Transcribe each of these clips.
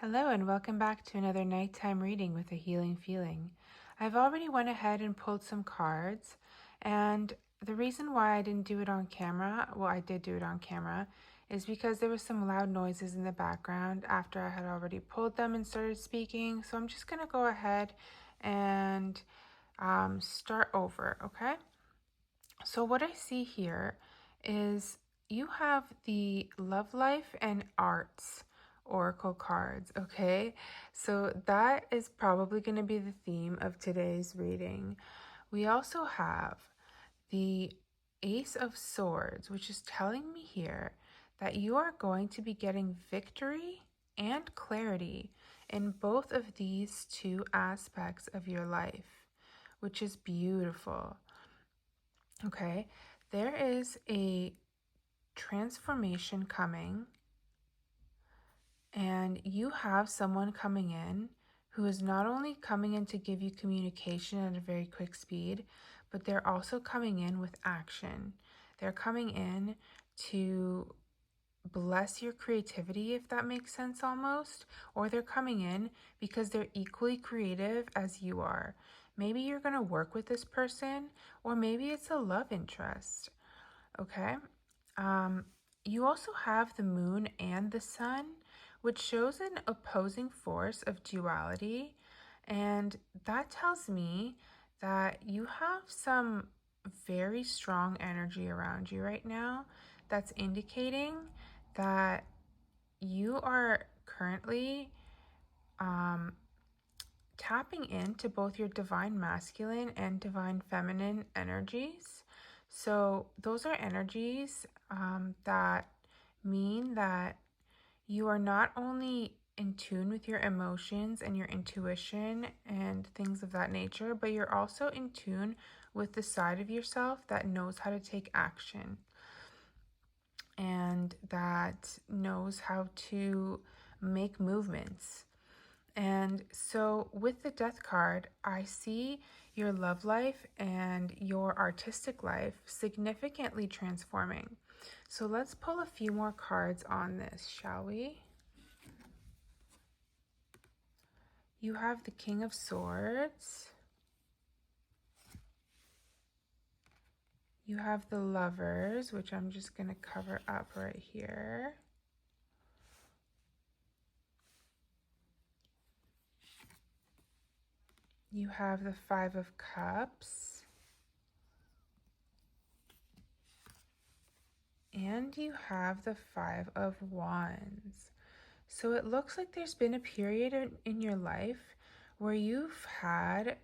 Hello and welcome back to another nighttime reading with a healing feeling. I've already went ahead and pulled some cards, and the reason why I didn't do it on camera, well, I did do it on camera, is because there was some loud noises in the background after I had already pulled them and started speaking. So I'm just going to go ahead and start over, okay? So what I see here is you have the Love Life and Arts Oracle cards, okay? So that is probably going to be the theme of today's reading. We also have the Ace of Swords, which is telling me here that you are going to be getting victory and clarity in both of these two aspects of your life, which is beautiful. Okay, there is a transformation coming, and you have someone coming in who is not only coming in to give you communication at a very quick speed, but they're also coming in with action. They're coming in to bless your creativity, if that makes sense almost, or they're coming in because they're equally creative as you are. Maybe you're going to work with this person, or maybe it's a love interest, okay? You also have the moon and the sun, which shows an opposing force of duality, and that tells me that you have some very strong energy around you right now that's indicating that you are currently tapping into both your divine masculine and divine feminine energies. So those are energies that mean that you are not only in tune with your emotions and your intuition and things of that nature, but you're also in tune with the side of yourself that knows how to take action and that knows how to make movements. And so with the Death card, I see your love life and your artistic life significantly transforming. So let's pull a few more cards on this, shall we? You have the King of Swords. You have the Lovers, which I'm just going to cover up right here. You have the Five of Cups. And you have the Five of Wands. So it looks like there's been a period in your life where you've had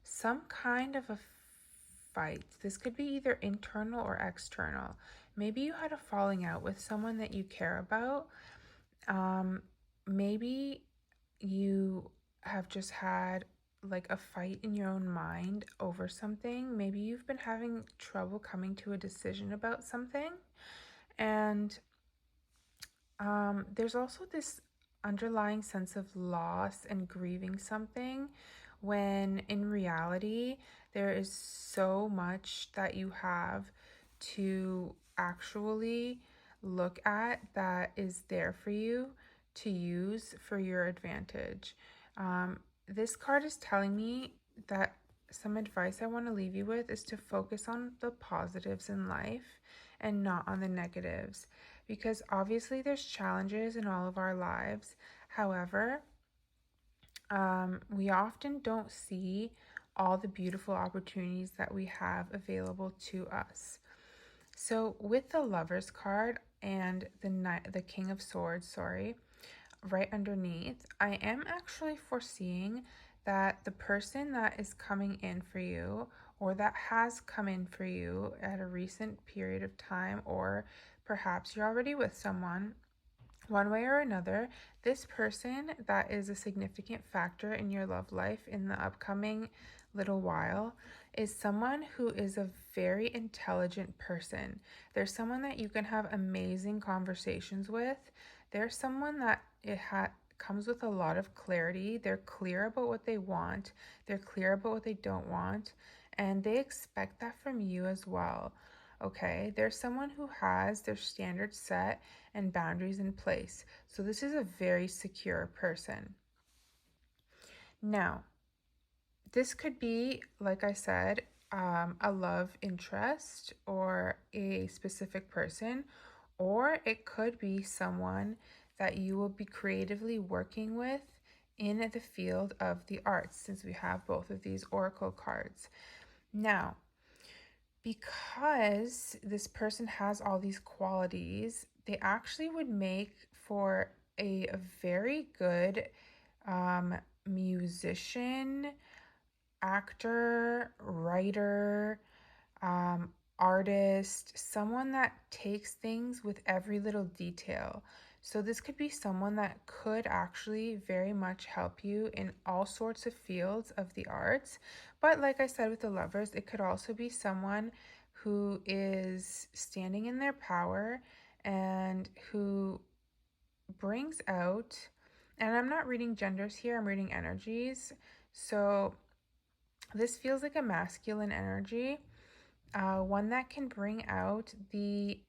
some kind of a fight. This could be either internal or external. Maybe you had a falling out with someone that you care about. Maybe you have just had like a fight in your own mind over something. Maybe you've been having trouble coming to a decision about something. And there's also this underlying sense of loss and grieving something when in reality there is so much that you have to actually look at that is there for you to use for your advantage. This card is telling me that some advice I want to leave you with is to focus on the positives in life and not on the negatives, because obviously there's challenges in all of our lives. However, we often don't see all the beautiful opportunities that we have available to us. So with the Lovers card and the King of Swords, right underneath, I am actually foreseeing that the person that is coming in for you, or that has come in for you at a recent period of time, or perhaps you're already with someone, one way or another, this person that is a significant factor in your love life in the upcoming little while is someone who is a very intelligent person. There's someone that you can have amazing conversations with. There's someone that comes with a lot of clarity. They're clear about what they want. They're clear about what they don't want. And they expect that from you as well. Okay, they're someone who has their standards set and boundaries in place. So this is a very secure person. Now, this could be, like I said, a love interest or a specific person, or it could be someone that you will be creatively working with in the field of the arts, since we have both of these oracle cards. Now, because this person has all these qualities, they actually would make for a very good musician, actor, writer, artist, someone that takes things with every little detail. So this could be someone that could actually very much help you in all sorts of fields of the arts. But like I said with the lovers, it could also be someone who is standing in their power and who brings out, and I'm not reading genders here, I'm reading energies. So this feels like a masculine energy, one that can bring out the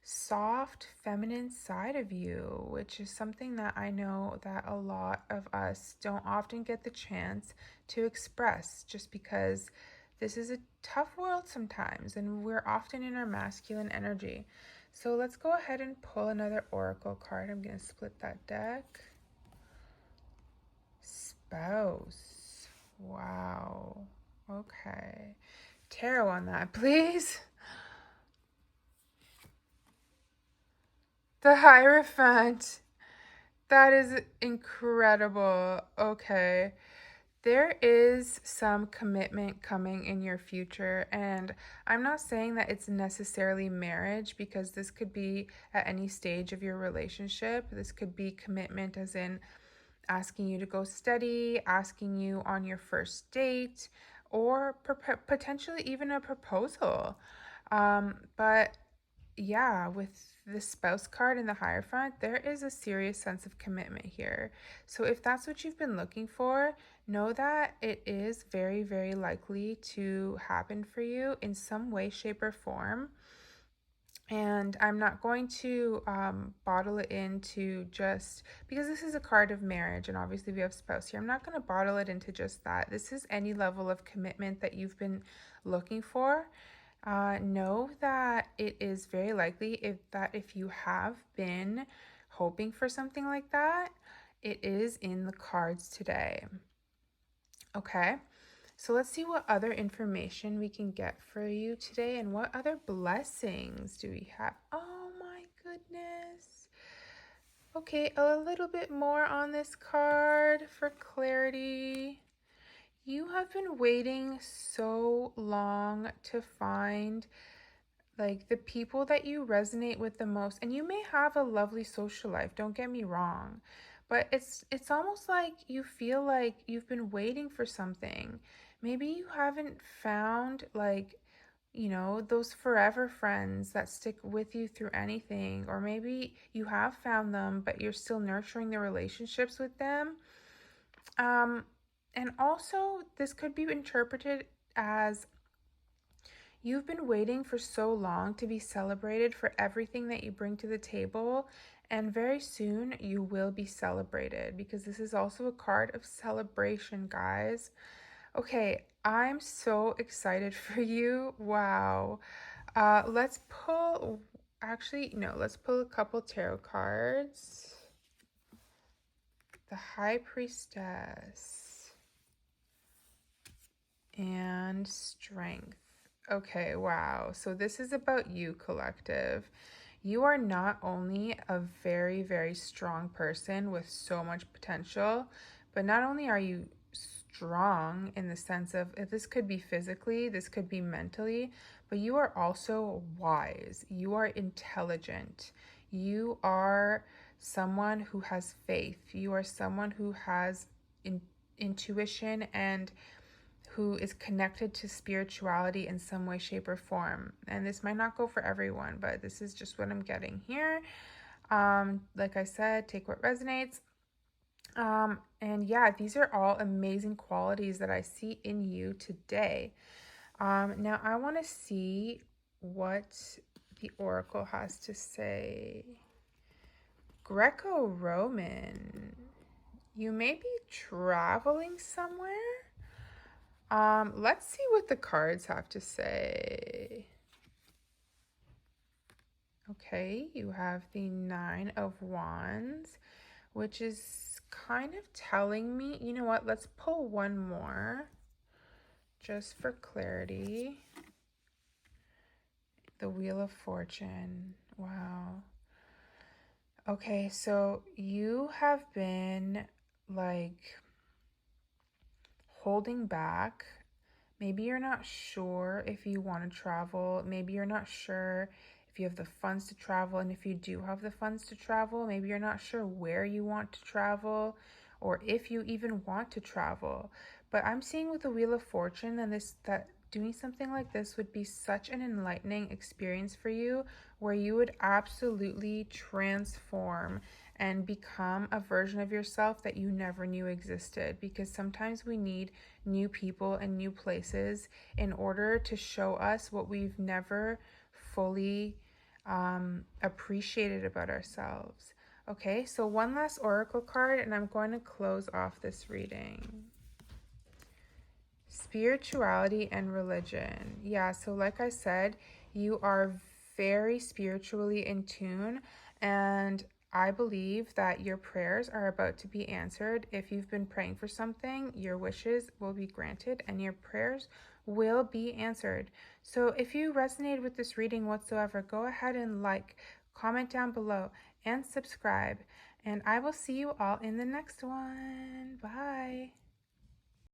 soft feminine side of you, which is something that I know that a lot of us don't often get the chance to express, just because this is a tough world sometimes and we're often in our masculine energy. So let's go ahead and pull another oracle card. I'm going to split that deck. Spouse. Wow. Okay. Tarot on that, please. The Hierophant. That is incredible. Okay. There is some commitment coming in your future, and I'm not saying that it's necessarily marriage, because this could be at any stage of your relationship. This could be commitment as in asking you to go steady, asking you on your first date, or potentially even a proposal. But yeah, with the spouse card and the Hierophant, there is a serious sense of commitment here. So if that's what you've been looking for, know that it is very, very likely to happen for you in some way, shape, or form. And I'm not going to bottle it into just, because this is a card of marriage and obviously we have spouse here, I'm not going to bottle it into just that. This is any level of commitment that you've been looking for. Know that it is very likely if you have been hoping for something like that, it is in the cards today. Okay. So let's see what other information we can get for you today and what other blessings do we have. Oh my goodness. Okay, a little bit more on this card for clarity. You have been waiting so long to find like the people that you resonate with the most, and you may have a lovely social life, don't get me wrong, but it's almost like you feel like you've been waiting for something. Maybe you haven't found, like, those forever friends that stick with you through anything, or maybe you have found them but you're still nurturing the relationships with them. And also this could be interpreted as you've been waiting for so long to be celebrated for everything that you bring to the table, and very soon you will be celebrated, because this is also a card of celebration, guys. Okay, I'm so excited for you. Wow. Let's pull, actually, no, let's pull a couple tarot cards. The High Priestess and Strength. Okay, wow. So this is about you, collective. You are not only a very, very strong person with so much potential, but not only are you strong in the sense of, if this could be physically, this could be mentally, but you are also wise. You are intelligent. You are someone who has faith. You are someone who has intuition and who is connected to spirituality in some way, shape, or form. And this might not go for everyone, but this is just what I'm getting here. Like I said, take what resonates. And yeah, these are all amazing qualities that I see in you today. Now I want to see what the oracle has to say. Greco-Roman. You may be traveling somewhere. Let's see what the cards have to say. Okay, you have the 9 of Wands, which is kind of telling me, you know what, let's pull one more just for clarity. The Wheel of Fortune. Wow. Okay, so you have been like holding back. Maybe you're not sure if you want to travel. Maybe you're not sure if you have the funds to travel. And if you do have the funds to travel, maybe you're not sure where you want to travel or if you even want to travel. But I'm seeing with the Wheel of Fortune and that doing something like this would be such an enlightening experience for you, where you would absolutely transform and become a version of yourself that you never knew existed. Because sometimes we need new people and new places in order to show us what we've never fully appreciated about ourselves. Okay, so one last oracle card and I'm going to close off this reading. Spirituality and religion. Yeah, so like I said, you are very spiritually in tune, and I believe that your prayers are about to be answered. If you've been praying for something, your wishes will be granted and your prayers will be answered. So if you resonated with this reading whatsoever, go ahead and like, comment down below, and subscribe. And I will see you all in the next one. Bye.